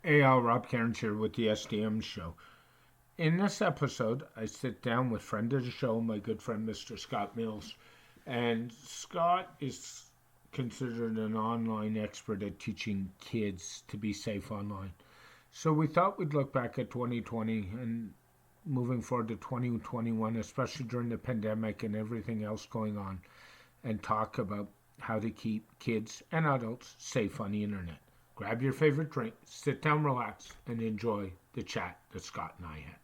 Hey, Rob Cairns here with the SDM show. In this episode, I sit down with friend of the show, my good friend Mr. Scott Mills. And Scott is considered an online expert at teaching kids to be safe online. So we thought we'd look back at 2020 and moving forward to 2021, especially during the pandemic and everything else going on, and talk about how to keep kids and adults safe on the internet. Grab your favorite drink, sit down, relax, and enjoy the chat that Scott and I had.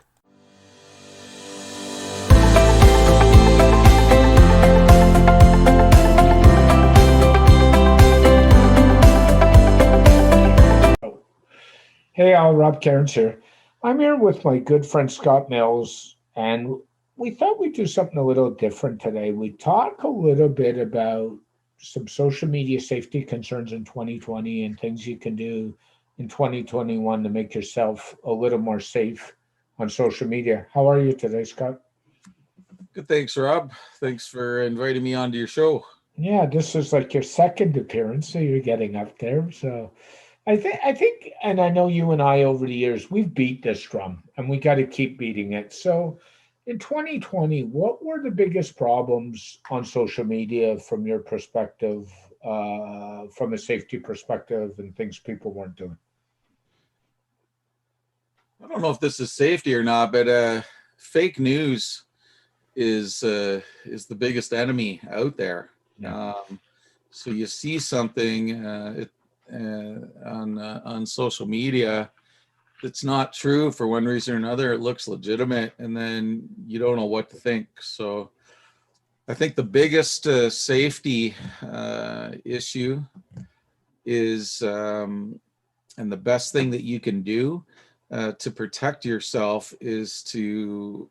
Hey, Al, Rob Cairns here. I'm here with my good friend Scott Mills, and we thought we'd do something a little different today. We'd talk a little bit about some social media safety concerns in 2020 and things you can do in 2021 to make yourself a little more safe on social media. How are you today, Scott? Good, thanks, Rob. Thanks for inviting me onto your show. Yeah, this is like your second appearance, so you're getting up there. So I think, and I know you and I over the years, we've beat this drum and we got to keep beating it. So in 2020, what were the biggest problems on social media from your perspective, from a safety perspective, and things people weren't doing? I don't know if this is safety or not, but fake news is the biggest enemy out there. Yeah. So you see something on social media that's not true for one reason or another. It looks legitimate, and then you don't know what to think. So I think the biggest safety issue is, and the best thing that you can do to protect yourself is to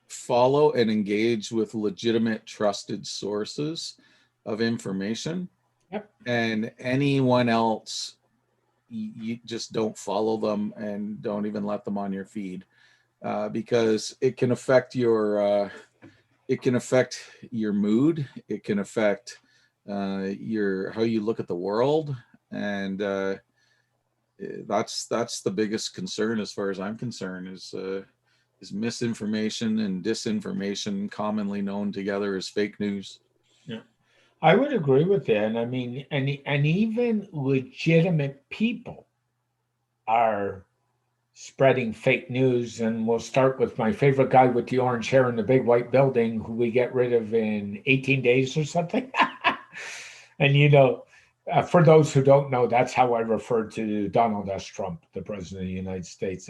follow and engage with legitimate, trusted sources of information. Yep. And anyone else, you just don't follow them and don't even let them on your feed, because it can affect your mood. It can affect your how you look at the world, and that's the biggest concern as far as I'm concerned is misinformation and disinformation, commonly known together as fake news. Yeah. I would agree with that. And I mean, and even legitimate people are spreading fake news. And we'll start with my favorite guy with the orange hair in the big white building, who we get rid of in 18 days or something. And for those who don't know, that's how I refer to Donald S. Trump, the president of the United States.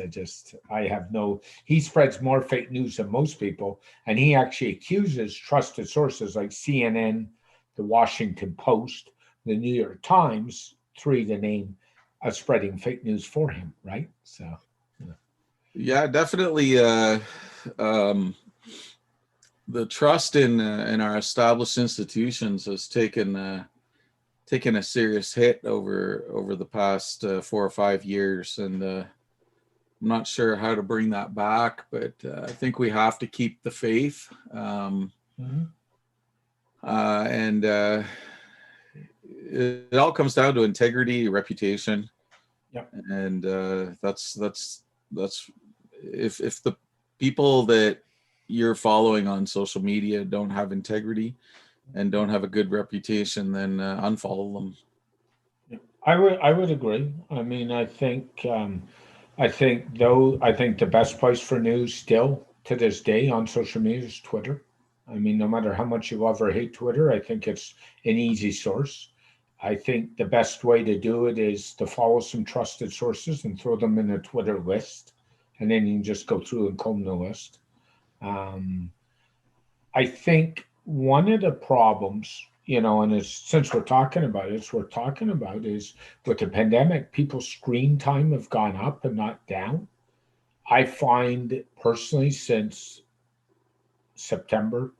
I have no, he spreads more fake news than most people. And he actually accuses trusted sources like CNN, the Washington Post, the New York Times, three to name, spreading fake news for him, right? So, yeah. Yeah, definitely. Um, the trust in our established institutions has taken a serious hit over the past 4 or 5 years, and I'm not sure how to bring that back, but I think we have to keep the faith. Mhm. And it all comes down to integrity, reputation, Yep. and that's if the people that you're following on social media don't have integrity and don't have a good reputation, then unfollow them. I would agree. I mean, I think the best place for news still to this day on social media is Twitter. I mean, no matter how much you love or hate Twitter, I think it's an easy source. I think the best way to do it is to follow some trusted sources and throw them in a Twitter list, and then you can just go through and comb the list. Um, I think one of the problems, and since we're talking about it, we're talking about is with the pandemic, people's screen time have gone up and not down. I find personally since September,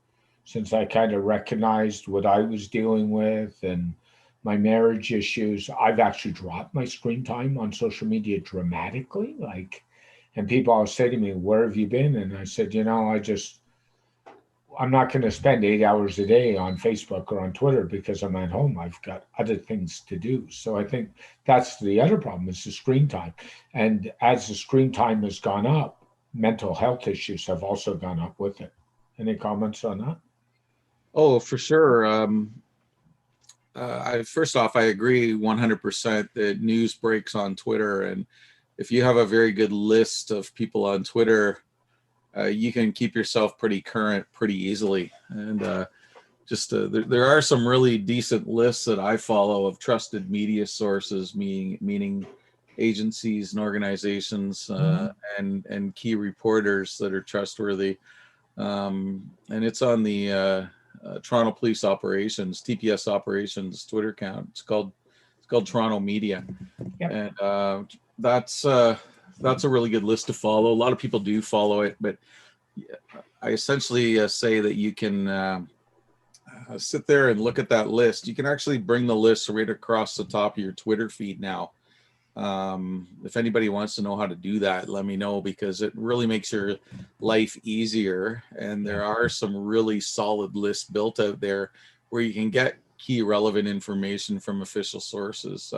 since I kind of recognized what I was dealing with and my marriage issues, I've actually dropped my screen time on social media dramatically. And people always say to me, "Where have you been?" And I said, I just I'm not going to spend 8 hours a day on Facebook or on Twitter because I'm at home. I've got other things to do. So I think that's the other problem is the screen time. And as the screen time has gone up, mental health issues have also gone up with it. Any comments on that? Oh, for sure. First off, I agree 100% that news breaks on Twitter. And if you have a very good list of people on Twitter, you can keep yourself pretty current pretty easily. And there are some really decent lists that I follow of trusted media sources, meaning agencies and organizations and key reporters that are trustworthy. And it's on the Toronto Police Operations, TPS Operations Twitter account. It's called Toronto Media, Yep. and that's a really good list to follow. A lot of people do follow it, but I essentially say that you can sit there and look at that list. You can actually bring the list right across the top of your Twitter feed now. If anybody wants to know how to do that, let me know, because it really makes your life easier. And there are some really solid lists built out there where you can get key relevant information from official sources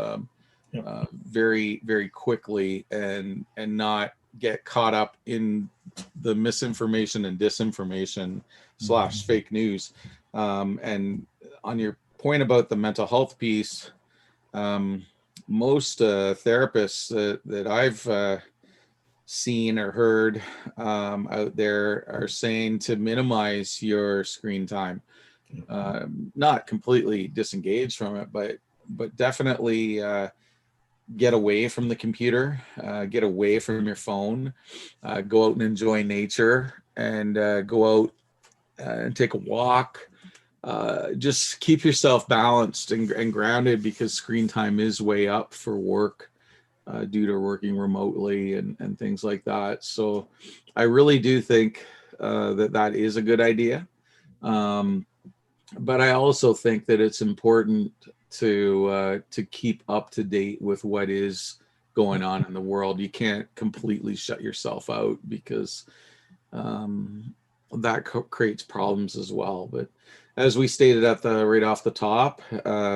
very, very quickly and not get caught up in the misinformation and disinformation / fake news. And on your point about the mental health piece, most therapists that I've seen or heard out there are saying to minimize your screen time, not completely disengage from it, but definitely get away from the computer, get away from your phone, go out and enjoy nature, and go out and take a walk. Just keep yourself balanced and grounded, because screen time is way up for work due to working remotely and things like that. So I really do think that is a good idea. But I also think that it's important to keep up to date with what is going on in the world. You can't completely shut yourself out, because that creates problems as well. But as we stated right off the top,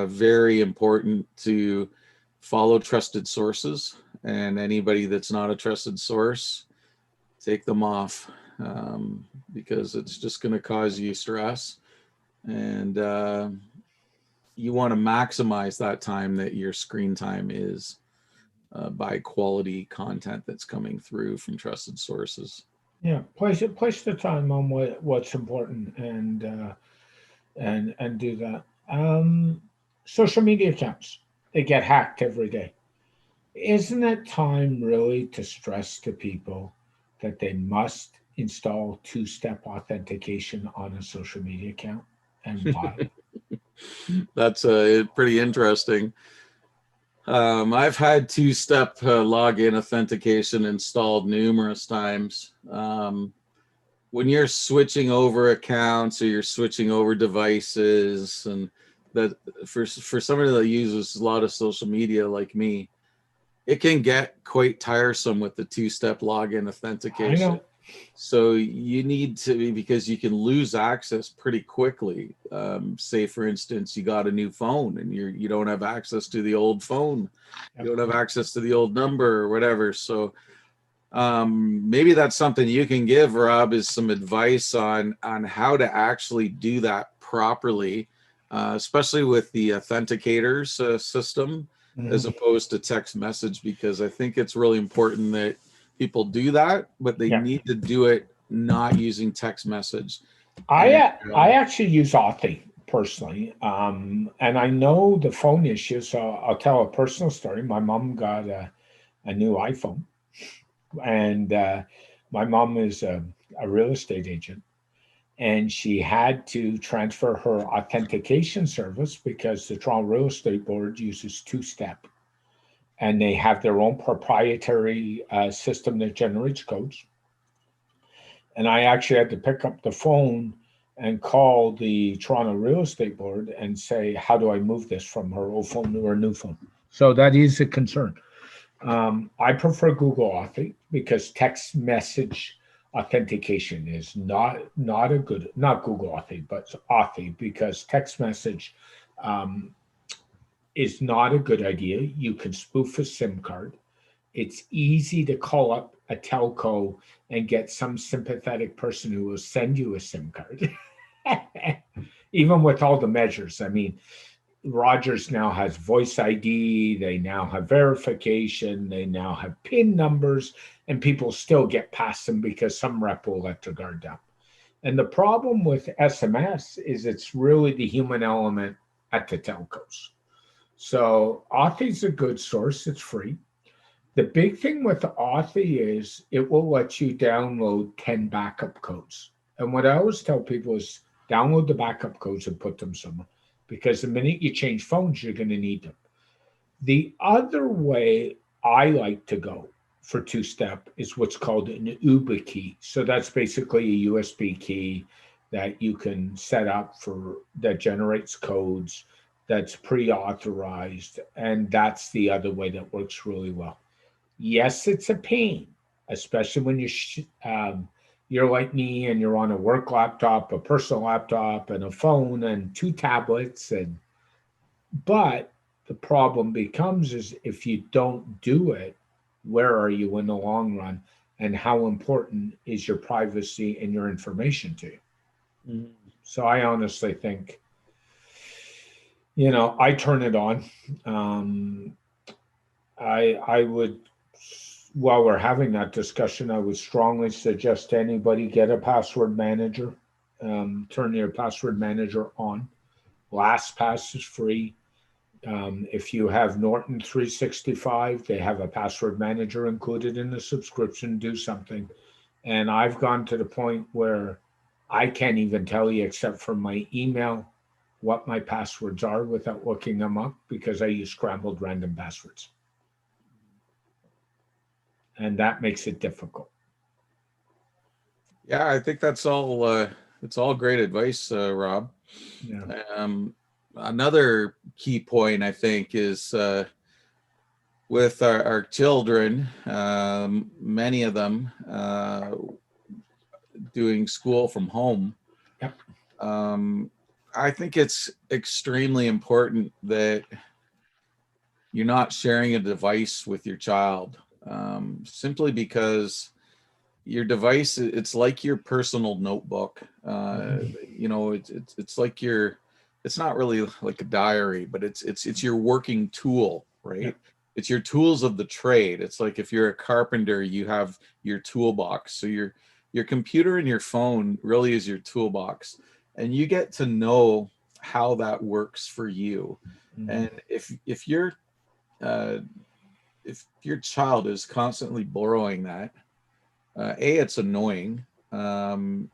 very important to follow trusted sources, and anybody that's not a trusted source, take them off, because it's just going to cause you stress. And you want to maximize that time that your screen time is by quality content that's coming through from trusted sources. Yeah, place the time on what's important, and do that. Social media accounts, they get hacked every day. Isn't it time really to stress to people that they must install two-step authentication on a social media account, and why? That's pretty interesting. I've had two-step login authentication installed numerous times. When you're switching over accounts or you're switching over devices, and that for somebody that uses a lot of social media like me, it can get quite tiresome with the two-step login authentication. I know. So you need to, because you can lose access pretty quickly. Say, for instance, you got a new phone and you don't have access to the old phone. You don't have access to the old number or whatever. So maybe that's something you can give, Rob, is some advice on how to actually do that properly, especially with the authenticators system, as opposed to text message, because I think it's really important that people do that, but they need to do it not using text message. I actually use Authy personally, and I know the phone issue. So I'll tell a personal story. My mom got a new iPhone, and my mom is a real estate agent, and she had to transfer her authentication service because the Toronto Real Estate Board uses two-step, and they have their own proprietary system that generates codes. And I actually had to pick up the phone and call the Toronto Real Estate Board and say, how do I move this from her old phone to her new phone? So that is a concern. I prefer Google Authy because text message authentication is not a good, not Google Authy, but Authy, because text message um, is not a good idea. You can spoof a SIM card. It's easy to call up a telco and get some sympathetic person who will send you a SIM card. Even with all the measures. I mean, Rogers now has voice ID, they now have verification, they now have PIN numbers, and people still get past them because some rep will let their guard down. And the problem with SMS is it's really the human element at the telcos. So Authy is a good source, it's free. The big thing with Authy is it will let you download 10 backup codes. And what I always tell people is download the backup codes and put them somewhere, because the minute you change phones, you're going to need them. The other way I like to go for two-step is what's called an UBA key. So that's basically a USB key that you can set up for that generates codes, that's pre-authorized, and that's the other way that works really well. Yes, it's a pain, especially when you're like me and you're on a work laptop, a personal laptop, and a phone, and two tablets, and but the problem becomes is if you don't do it, where are you in the long run, and how important is your privacy and your information to you? Mhm. So I honestly think, I turn it on. Um, I would, while we're having that discussion, I would strongly suggest to anybody get a password manager. Turn your password manager on. LastPass is free. If you have Norton 365, they have a password manager included in the subscription. Do something. And I've gone to the point where I can't even tell you, except from my email, what my passwords are without looking them up, because I use scrambled random passwords. And that makes it difficult. Yeah, I think it's all great advice, Rob. Yeah. Another key point I think is with our children, many of them doing school from home. Yep. I think it's extremely important that you're not sharing a device with your child, simply because your device, it's like your personal notebook. It's like it's not really like a diary, but it's your working tool, right? Yep. It's your tools of the trade. It's like if you're a carpenter, you have your toolbox. So your computer and your phone really is your toolbox, and you get to know how that works for you. Mhm. And uh, if your child is constantly borrowing that, it's annoying, that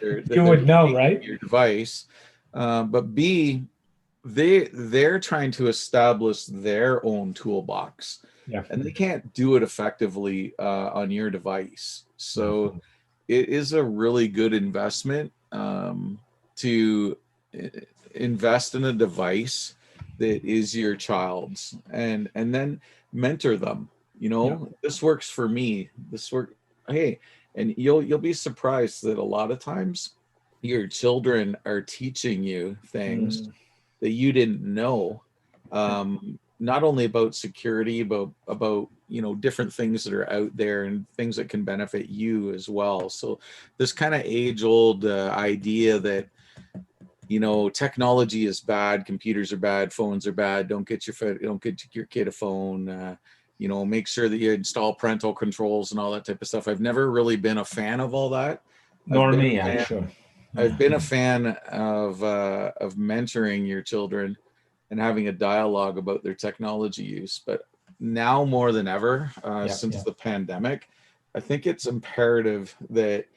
You they're would know, taking right? your device, but B, they're trying to establish their own toolbox, Yeah. and they can't do it effectively on your device. So Mhm. it is a really good investment, to invest in a device that is your child's, and then mentor them. Yeah. This works for me. This work. Hey, and you'll be surprised that a lot of times your children are teaching you things Mm. that you didn't know, Yeah. not only about security, but about different things that are out there and things that can benefit you as well. So this kind of age old idea that technology is bad, computers are bad, phones are bad, don't get your kid a phone, make sure that you install parental controls and all that type of stuff. I've never really been a fan of all that. I've Nor been a me, fan actually. I've Yeah. been a fan of mentoring your children and having a dialogue about their technology use. But now more than ever, Yeah. since Yeah. the pandemic, I think it's imperative that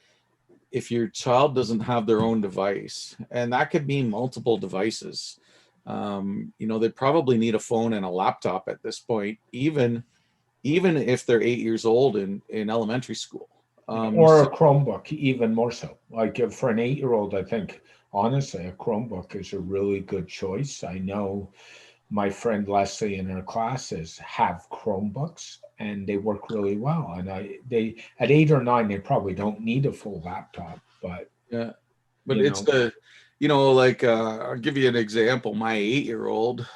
if your child doesn't have their own device, and that could be multiple devices, they probably need a phone and a laptop at this point, even if they're 8 years old in elementary school. Yeah. Um, Or so a Chromebook, even more so. Like for an 8-year old, I think honestly a Chromebook is a really good choice. I know my friend Leslie and her classes have Chromebooks and they work really well. And they at 8 or 9, they probably don't need a full laptop, but Yeah. But you it's know, the, like, I'll give you an example. My 8-year-old,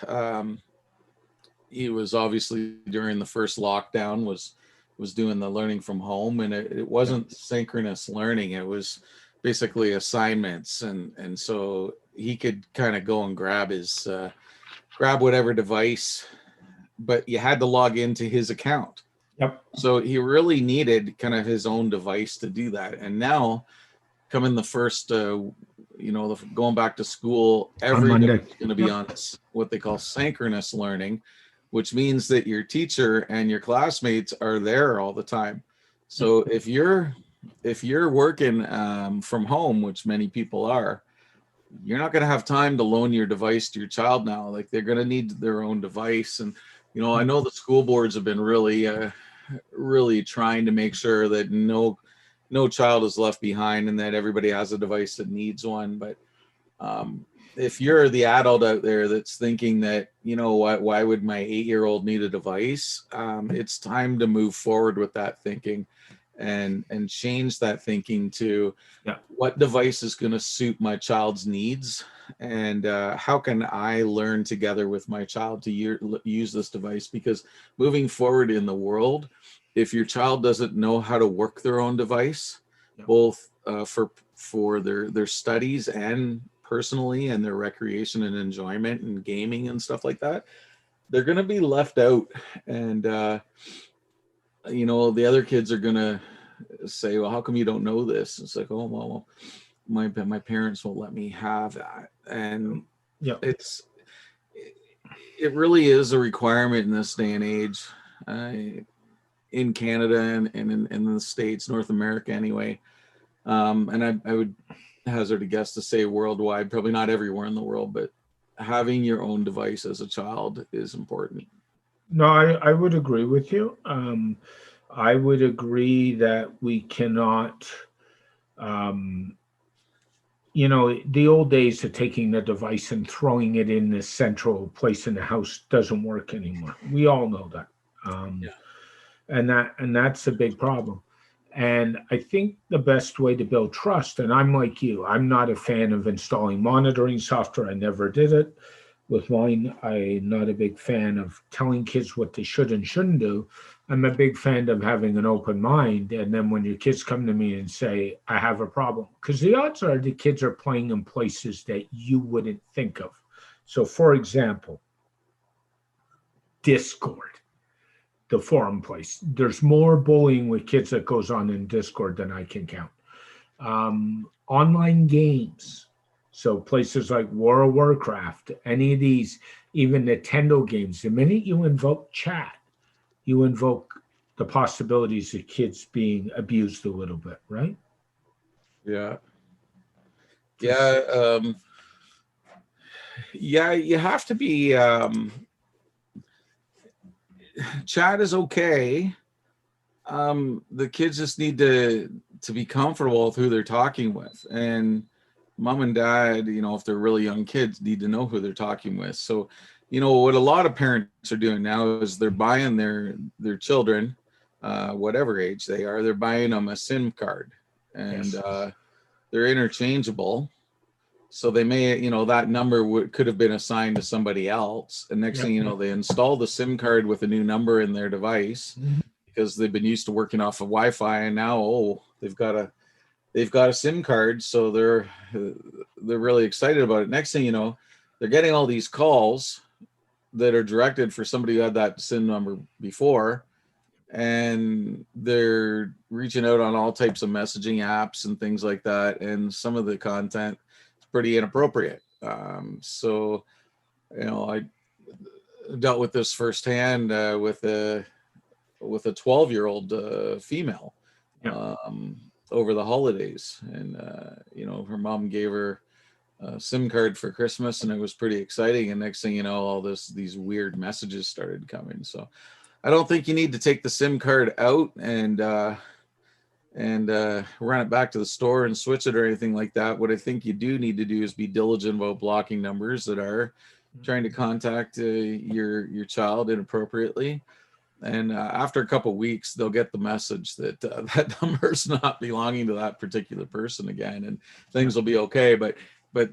he was obviously during the first lockdown was doing the learning from home, and it yeah, wasn't synchronous learning. It was basically assignments, and so he could kind of go and grab whatever device, but you had to log into his account. yep, So he really needed kind of his own device to do that. And now, coming the first, going back to school, on Monday. everybody's going to be Yep. on what they call synchronous learning, which means that your teacher and your classmates are there all the time. So if you're working from home, which many people are, you're not going to have time to loan your device to your child now. Like, they're going to need their own device. And I know the school boards have been really trying to make sure that no child is left behind and that everybody has a device that needs one. But if you're the adult out there that's thinking that, why would my 8-year-old need a device? It's time to move forward with that thinking and change that thinking to Yeah. what device is going to suit my child's needs, and how can I learn together with my child to use this device? Because moving forward in the world, if your child doesn't know how to work their own device, Yeah. both for their studies and personally and their recreation and enjoyment and gaming and stuff like that, they're going to be left out. And the other kids are going to say, well, how come you don't know this? It's like, oh, well, my parents won't let me have that. And Yeah. it really is a requirement in this day and age, in Canada and in the States, North America anyway. And I would hazard a guess to say worldwide, probably not everywhere in the world, but having your own device as a child is important. No, I would agree with you. I would agree that we cannot, um, the old days of taking the device and throwing it in the central place in the house doesn't work anymore. We all know that. Um, Yeah. and that's a big problem. And I think the best way to build trust, and I'm like you, I'm not a fan of installing monitoring software. I never did it with mine. I'm not a big fan of telling kids what they should and shouldn't do. I'm a big fan of having an open mind. And then when your kids come to me and say, I have a problem, because the odds are the kids are playing in places that you wouldn't think of. So, for example, Discord, the forum place. There's more bullying with kids that goes on in Discord than I can count. Online games. So places like World of Warcraft, any of these, even Nintendo games, the minute you invoke chat, you invoke the possibilities of kids being abused a little bit, right? Yeah. Just Yeah. Yeah. You have to be, chat is okay. The kids just need to be comfortable with who they're talking with, and mom and dad, if they're really young kids, need to know who they're talking with. So what a lot of parents are doing now is they're buying their children, whatever age they are, they're buying them a SIM card, and yes, they're interchangeable. So they may, that number could have been assigned to somebody else, and next thing yep. you know, they install the SIM card with a new number in their device Mhm. because they've been used to working off of Wi-Fi, and now, they've got a SIM card, so they're really excited about it. Next thing you know, they're getting all these calls that are directed for somebody who had that SIM number before, and they're reaching out on all types of messaging apps and things like that, and some of the content is pretty inappropriate. So I dealt with this firsthand, with a 12-year-old female, Yep. over the holidays, and her mom gave her a SIM card for Christmas, and it was pretty exciting. And next thing you know, all these weird messages started coming. So I don't think you need to take the SIM card out and run it back to the store and switch it or anything like that. What I think you do need to do is be diligent about blocking numbers that are trying to contact your child inappropriately. And after a couple of weeks, they'll get the message that that number's not belonging to that particular person again, and things will be okay. But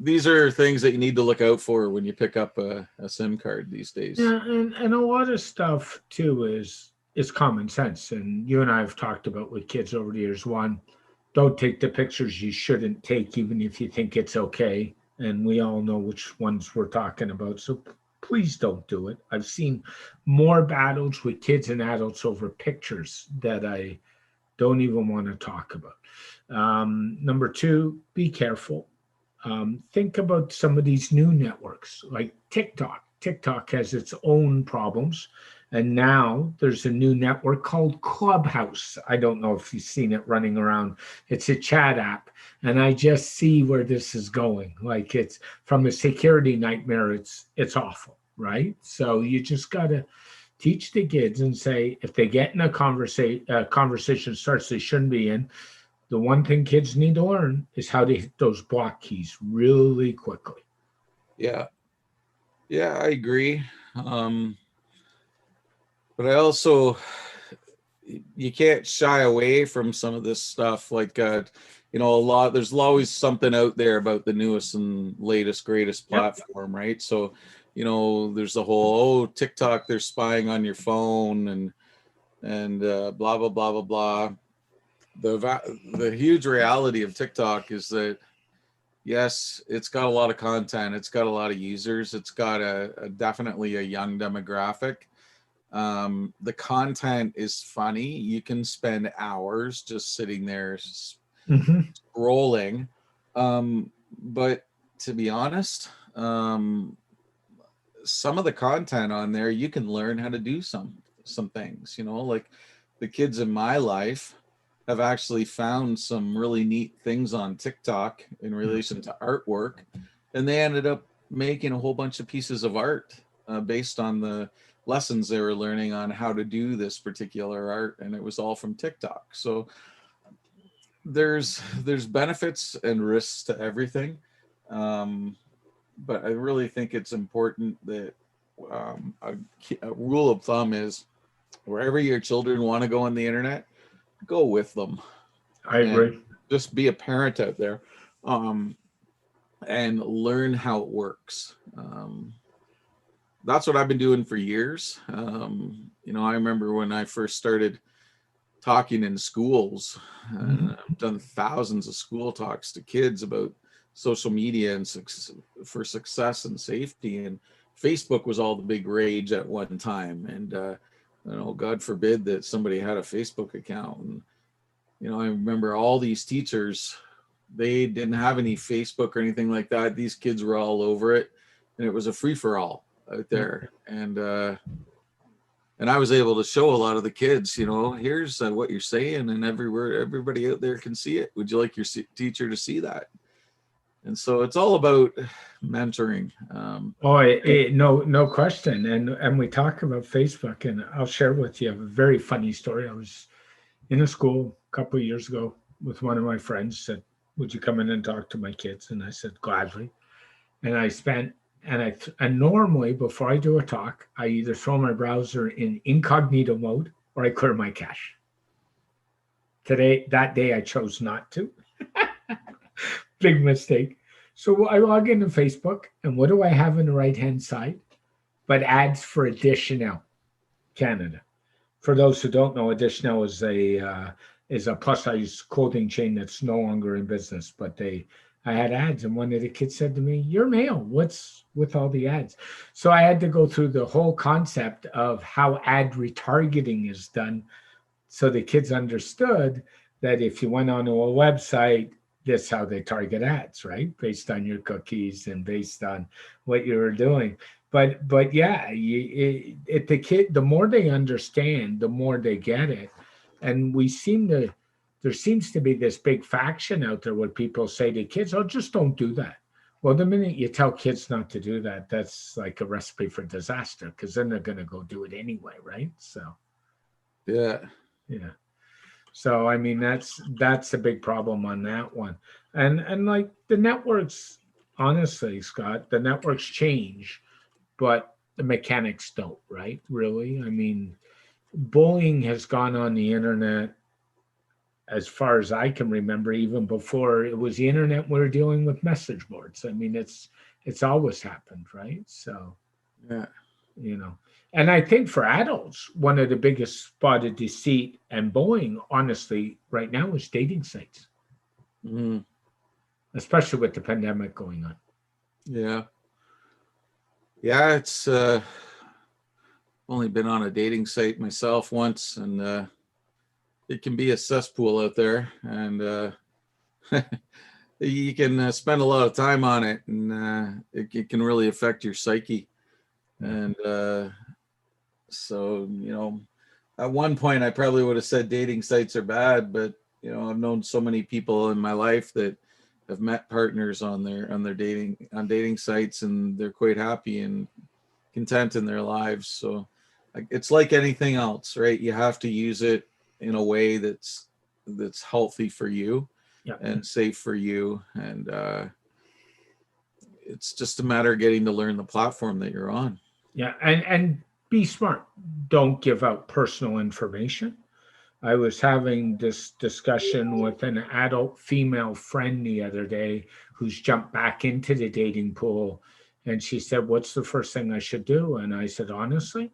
these are things that you need to look out for when you pick up a SIM card these days. Yeah, and a lot of stuff too is common sense. And you and I have talked about with kids over the years. One, don't take the pictures you shouldn't take, even if you think it's okay. And we all know which ones we're talking about. So please don't do it. I've seen more battles with kids and adults over pictures that I don't even want to talk about. Number two, be careful. Think about some of these new networks like TikTok. TikTok has its own problems. And now there's a new network called Clubhouse. I don't know if you've seen it running around. It's a chat app. And I just see where this is going. Like, it's from a security nightmare, it's awful, right? So you just gotta teach the kids and say, if they get in a conversation starts they shouldn't be in, the one thing kids need to learn is how to hit those block keys really quickly. Yeah, I agree. But I also, you can't shy away from some of this stuff. Like, there's always something out there about the newest and latest, greatest platform, right? So, there's the whole, TikTok, they're spying on your phone and blah, blah, blah, blah, blah. The huge reality of TikTok is that, yes, it's got a lot of content. It's got a lot of users. It's got definitely a young demographic. The content is funny. You can spend hours just sitting there scrolling. But to be honest, some of the content on there, you can learn how to do some things, like the kids in my life have actually found some really neat things on TikTok in relation to artwork. And they ended up making a whole bunch of pieces of art based on the lessons they were learning on how to do this particular art. And it was all from TikTok. So there's benefits and risks to everything. But I really think it's important that a rule of thumb is wherever your children want to go on the internet, go with them. I agree. Just be a parent out there and learn how it works. That's what I've been doing for years. I remember when I first started talking in schools, I've done thousands of school talks to kids about social media and for success and safety. And Facebook was all the big rage at one time. And, God forbid that somebody had a Facebook account. And, I remember all these teachers, they didn't have any Facebook or anything like that. These kids were all over it. And it was a free for all out there. And I was able to show a lot of the kids, here's what you're saying, and everybody out there can see it. Would you like your teacher to see that? And so it's all about mentoring. No question. And we talk about Facebook, and I'll share with you a very funny story. I was in a school a couple of years ago with one of my friends, said, would you come in and talk to my kids? And I said, gladly. And and normally before I do a talk, I either throw my browser in incognito mode or I clear my cache. That day I chose not to. Big mistake. So I log into Facebook, and what do I have on the right-hand side? But ads for Additional Canada. For those who don't know, Additional is a plus-size clothing chain that's no longer in business. But I had ads, and one of the kids said to me, "You're male. What's with all the ads?" So I had to go through the whole concept of how ad retargeting is done, so the kids understood that if you went onto a website, that's how they target ads, right? Based on your cookies and based on what you were doing. But yeah, the more they understand, the more they get it. And there seems to be this big faction out there where people say to kids, oh, just don't do that. Well, the minute you tell kids not to do that, that's like a recipe for disaster, because then they're going to go do it anyway, right? So yeah. So I mean, that's a big problem on that one. And like the networks, honestly, Scott, the networks change, but the mechanics don't, right? Really? I mean, bullying has gone on the internet as far as I can remember, even before it was the internet, we were dealing with message boards. I mean, it's always happened, right? So, Yeah. you know, and I think for adults, one of the biggest spot of deceit and bullying, honestly, right now is dating sites, Mhm. especially with the pandemic going on. Yeah. Yeah. It's only been on a dating site myself once, and it can be a cesspool out there, and you can spend a lot of time on it, and it can really affect your psyche. Yeah. And so, at one point I probably would have said dating sites are bad, but I've known so many people in my life that have met partners on their dating sites, and they're quite happy and content in their lives. So it's like anything else, right? You have to use it in a way that's healthy for you Yeah. and safe for you, and it's just a matter of getting to learn the platform that you're on. Yeah. And be smart. Don't give out personal information. I was having this discussion with an adult female friend the other day who's jumped back into the dating pool. And she said, "What's the first thing I should do?" And I said, "Honestly,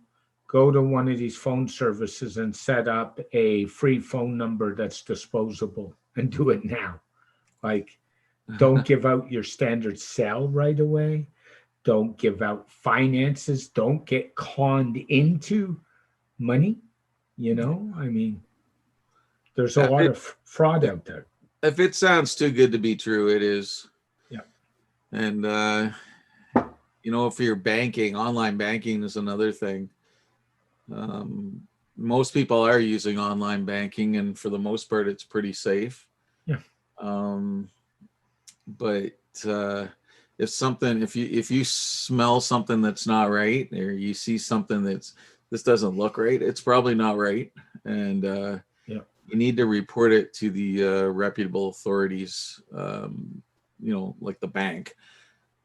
go to one of these phone services and set up a free phone number that's disposable and do it now. Like, don't give out your standard cell right away. Don't give out finances. Don't get conned into money. I mean, there's a if lot it of fraud if, out there. if it sounds too good to be true, it is. Yeah. And for your banking, online banking is another thing. um, Most people are using online banking, and for the most part it's pretty safe. Yeah. um, but if you smell something that's not right, or you see something this doesn't look right, it's probably not right. And Yeah. you need to report it to the reputable authorities, like the bank,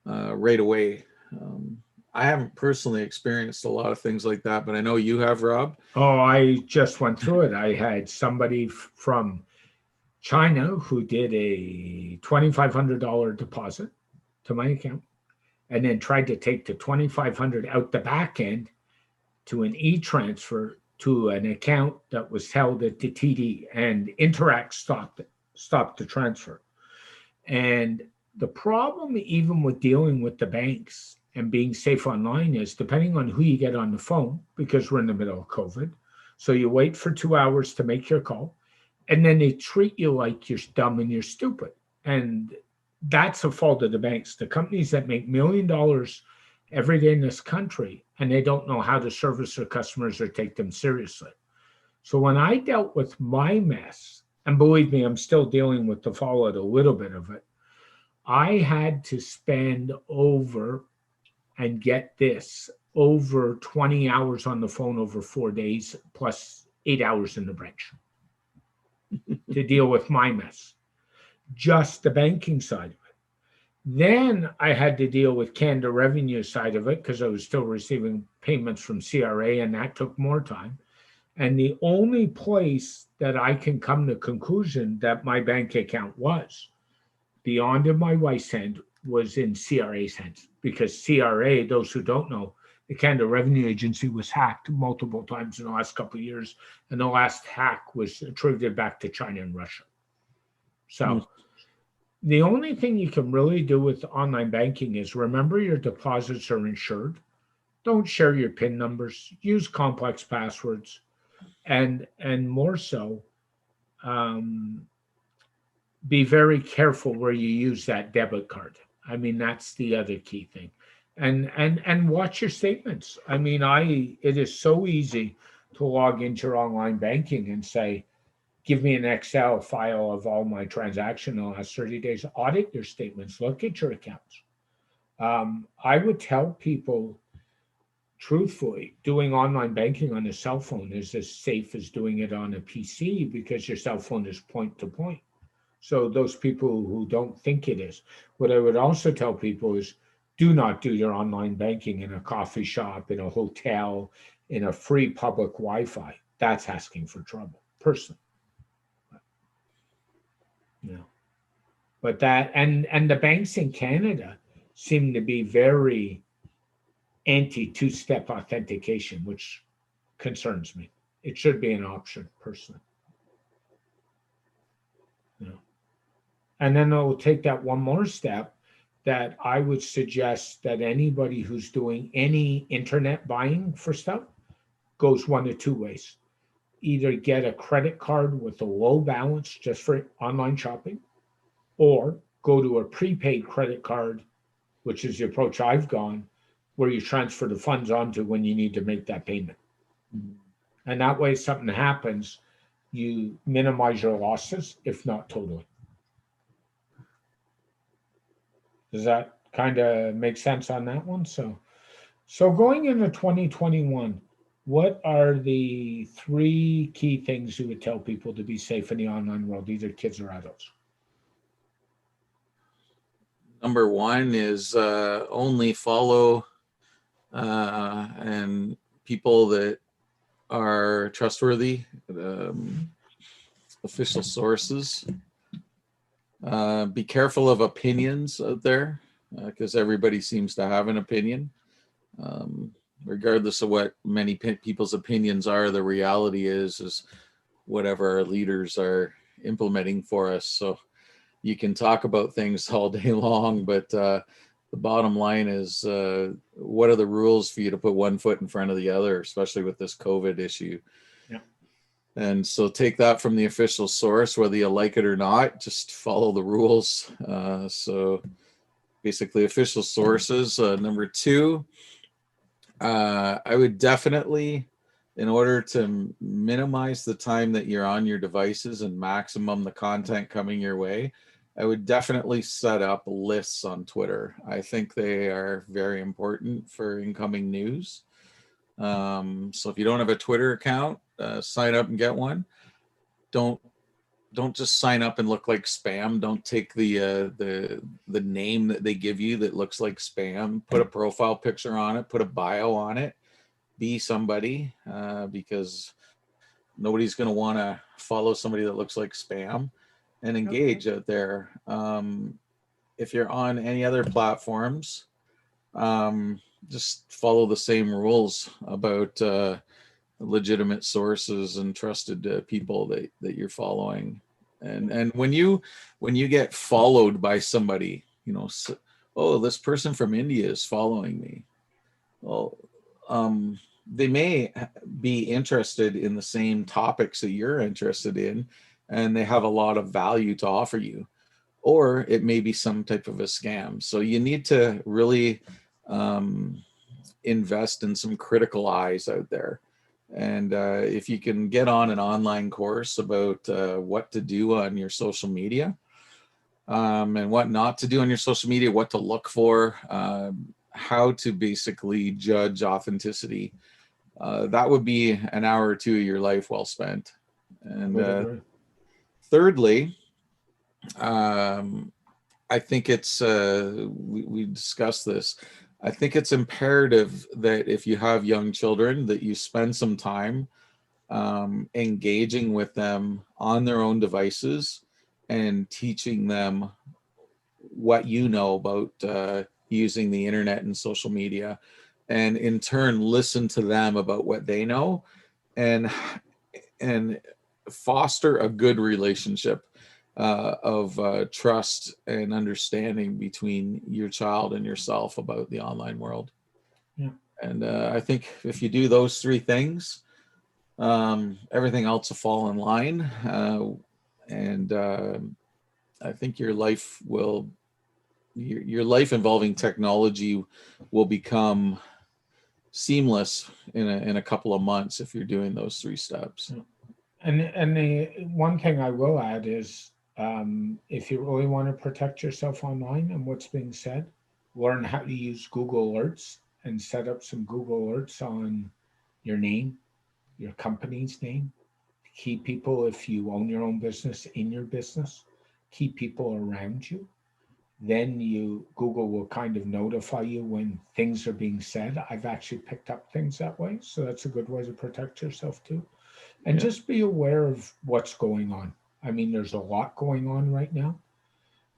right away. um, I haven't personally experienced a lot of things like that, but I know you have, Rob. Oh, I just went through it. I had somebody from China who did a $2,500 deposit to my account and then tried to take the 2,500 out the back end to an e-transfer to an account that was held at the TD, and Interact stopped the transfer. And the problem, even with dealing with the banks and being safe online, is depending on who you get on the phone, because we're in the middle of COVID. So you wait for 2 hours to make your call, and then they treat you like you're dumb and you're stupid. And that's a fault of the banks, the companies that make $1 million every day in this country, and they don't know how to service their customers or take them seriously. So when I dealt with my mess, and believe me, I'm still dealing with the fallout a little bit of it, I had to spend over, and get this, over 20 hours on the phone over 4 days, plus 8 hours in the branch to deal with my mess, just the banking side of it. Then I had to deal with Canada revenue side of it because I was still receiving payments from CRA, and that took more time. And the only place that I can come to conclusion that my bank account was beyond in my wife's hand was in CRA's hands, because CRA, those who don't know, the Canada Revenue Agency was hacked multiple times in the last couple of years, and the last hack was attributed back to China and Russia. Hmm. So the only thing you can really do with online banking is remember your deposits are insured. Don't share your PIN numbers. Use complex passwords, and more so, um, be very careful where you use that debit card. I mean, that's the other key thing. And watch your statements. I mean, it is so easy to log into your online banking and say, give me an Excel file of all my transactions in the last 30 days. Audit your statements. Look at your accounts. I would tell people truthfully, doing online banking on a cell phone is as safe as doing it on a PC because your cell phone is point to point. So those people who don't think it is, what I would also tell people is Do not do your online banking in a coffee shop, in a hotel, in a free public Wi-Fi. That's asking for trouble, personally. Yeah. But that and the banks in Canada seem to be very anti two-step authentication, which concerns me. It should be an option, personally. Yeah. And then they'll take that one more step, that I would suggest that anybody who's doing any internet buying for stuff goes one of two ways. Either get a credit card with a low balance just for online shopping, or go to a prepaid credit card, which is the approach I've gone, where you transfer the funds onto when you need to make that payment. And that way, if something happens, you minimize your losses, if not totally. Does that kind of make sense on that one? So going into 2021, what are the three key things you would tell people to be safe in the online world, either kids or adults? Number one is only follow and people that are trustworthy, official sources. Be careful of opinions out there, because everybody seems to have an opinion. Regardless of what many people's opinions are, the reality is whatever our leaders are implementing for us. So you can talk about things all day long, but the bottom line is, what are the rules for you to put one foot in front of the other, especially with this COVID issue? Yeah. And so take that from the official source, whether you like it or not, just follow the rules. So basically official sources. Number two, I would definitely, in order to minimize the time that you're on your devices and maximum the content coming your way, I would definitely set up lists on Twitter. I think they are very important for incoming news. So if you don't have a Twitter account, sign up and get one. Don't just sign up and look like spam. Don't take the name that they give you that looks like spam. Put a profile picture on it. Put a bio on it. Be somebody, because nobody's going to want to follow somebody that looks like spam, and engage out there. If you're on any other platforms, just follow the same rules about legitimate sources and trusted people that you're following. And when you get followed by somebody, oh, this person from India is following me. Well, they may be interested in the same topics that you're interested in, and they have a lot of value to offer you, or it may be some type of a scam. So you need to really invest in some critical eyes out there. And if you can get on an online course about what to do on your social media, and what not to do on your social media, what to look for, how to basically judge authenticity, that would be an hour or two of your life well spent. And thirdly, I think it's, we discussed this, I think it's imperative that if you have young children, that you spend some time engaging with them on their own devices and teaching them what you know about using the internet and social media, and in turn listen to them about what they know, and foster a good relationship of trust and understanding between your child and yourself about the online world. Yeah. And I think if you do those three things, everything else will fall in line. And I think your life involving technology will become seamless in a couple of months if you're doing those three steps. And the one thing I will add is, if you really want to protect yourself online and what's being said, learn how to use Google Alerts and set up some Google Alerts on your name, your company's name. Keep people, if you own your own business, in your business. Keep people around you. then Google will kind of notify you when things are being said. I've actually picked up things that way, so that's a good way to protect yourself too. And Yeah. just be aware of what's going on. I mean, there's a lot going on right now.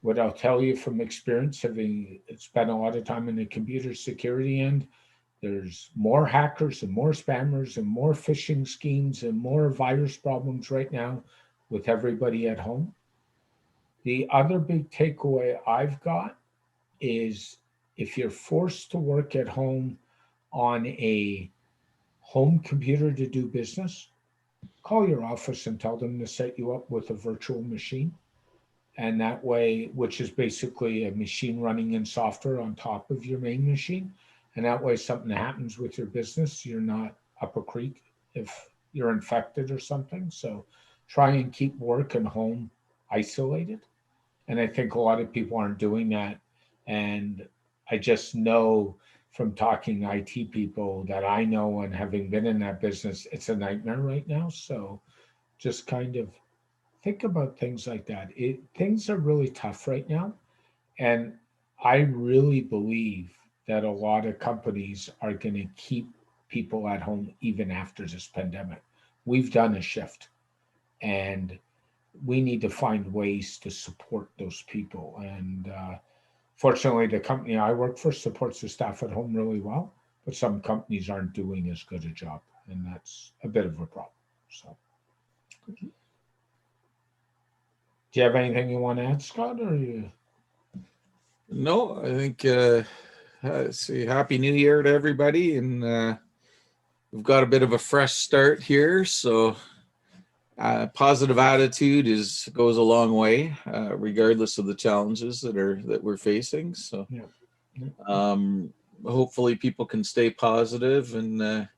What I'll tell you from experience, having spent a lot of time in the computer security end, there's more hackers and more spammers and more phishing schemes and more virus problems right now with everybody at home. The other big takeaway I've got is if you're forced to work at home on a home computer to do business, call your office and tell them to set you up with a virtual machine. And that way, which is basically a machine running in software on top of your main machine. And that way, something happens with your business, you're not up a creek if you're infected or something. So try and keep work and home isolated. And I think a lot of people aren't doing that. And I just know from talking to IT people that I know and having been in that business, it's a nightmare right now. So just kind of think about things like that. Things are really tough right now. And I really believe that a lot of companies are going to keep people at home even after this pandemic. We've done a shift and we need to find ways to support those people. And fortunately, the company I work for supports the staff at home really well, but some companies aren't doing as good a job. And that's a bit of a problem. So, do you have anything you want to add, Scott? Or you? No, I think say Happy New Year to everybody, and we've got a bit of a fresh start here, so positive attitude goes a long way, regardless of the challenges that we're facing. So, hopefully, people can stay positive and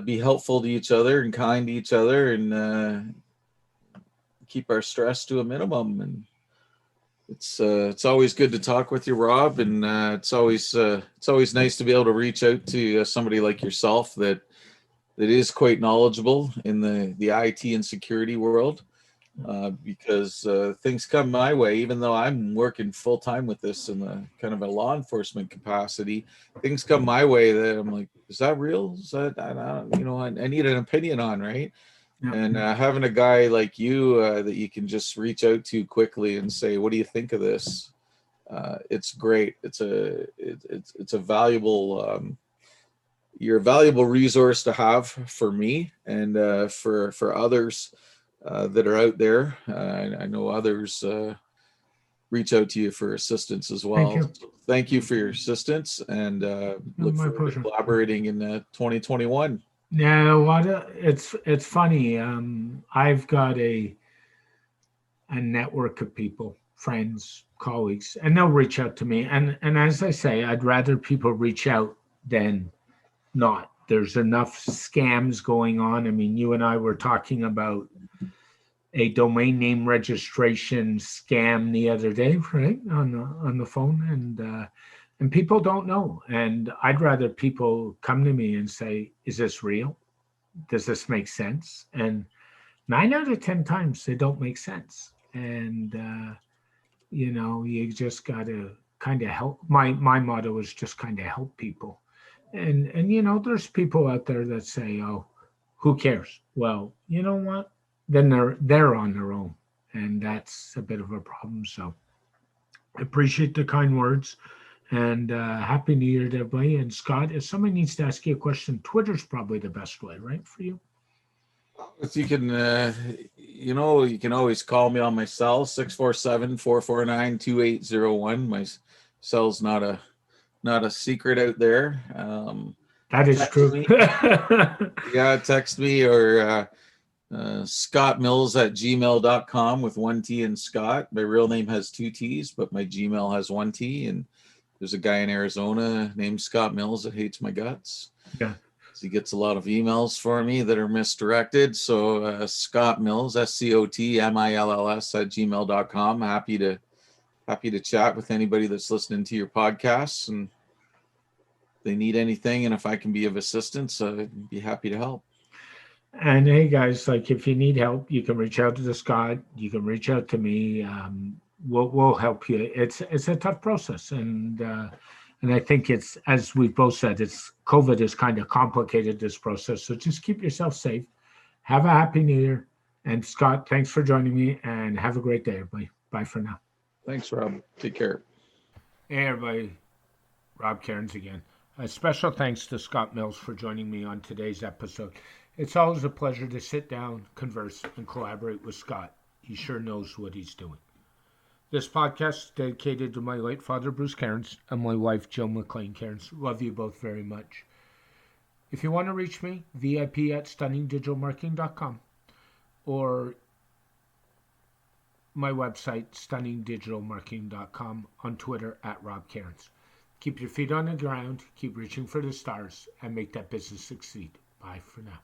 be helpful to each other and kind to each other, and keep our stress to a minimum. And it's always good to talk with you, Rob, and it's always nice to be able to reach out to somebody like yourself that is quite knowledgeable in the IT and security world, because things come my way. Even though I'm working full time with this in a kind of a law enforcement capacity, things come my way that I'm like, is that real? Is that I need an opinion on, right? And having a guy like you that you can just reach out to quickly and say, what do you think of this? It's great. It's a valuable, you're a valuable resource to have for me and for others that are out there. I know others reach out to you for assistance as well. Thank you. So thank you for your assistance, and look My forward pleasure. to collaborating in 2021. Yeah, it's funny. I've got a network of people, friends, colleagues, and they'll reach out to me. And as I say, I'd rather people reach out than not. There's enough scams going on. I mean, you and I were talking about a domain name registration scam the other day, right, on the phone, and people don't know. And I'd rather people come to me and say, "Is this real? Does this make sense?" And 9 out of 10 times they don't make sense. And you just got to kind of help. My motto is just kind of help people. And there's people out there that say, "Oh, who cares?" Well, you know what? Then they're on their own, and that's a bit of a problem. So I appreciate the kind words, and happy New Year to everybody. And Scott, if somebody needs to ask you a question, Twitter's probably the best way, right, for you? You can, you can always call me on my cell, 647-449-2801. My cell's not a secret out there. That is true. Yeah, text me or scottmills@gmail.com with one T in Scott. My real name has two T's, but my Gmail has one T. And there's a guy in Arizona named Scott Mills that hates my guts. Yeah. He gets a lot of emails for me that are misdirected. So Scott Mills, SCOTMILLS @gmail.com. Happy to chat with anybody that's listening to your podcasts, and if they need anything, and if I can be of assistance, I'd be happy to help. And hey guys, like if you need help, you can reach out to Scott. You can reach out to me. we'll help you. It's a tough process, and I think it's, as we've both said, it's COVID has kind of complicated this process. So just keep yourself safe. Have a happy New Year, and Scott, thanks for joining me, and have a great day, everybody. Bye for now. Thanks, Rob. Take care. Hey, everybody. Rob Cairns again. A special thanks to Scott Mills for joining me on today's episode. It's always a pleasure to sit down, converse, and collaborate with Scott. He sure knows what he's doing. This podcast is dedicated to my late father, Bruce Cairns, and my wife, Jill McLean Cairns. Love you both very much. If you want to reach me, VIP@stunningdigitalmarketing.com or my website, stunningdigitalmarketing.com, on Twitter @Rob Cairns. Keep your feet on the ground, keep reaching for the stars, and make that business succeed. Bye for now.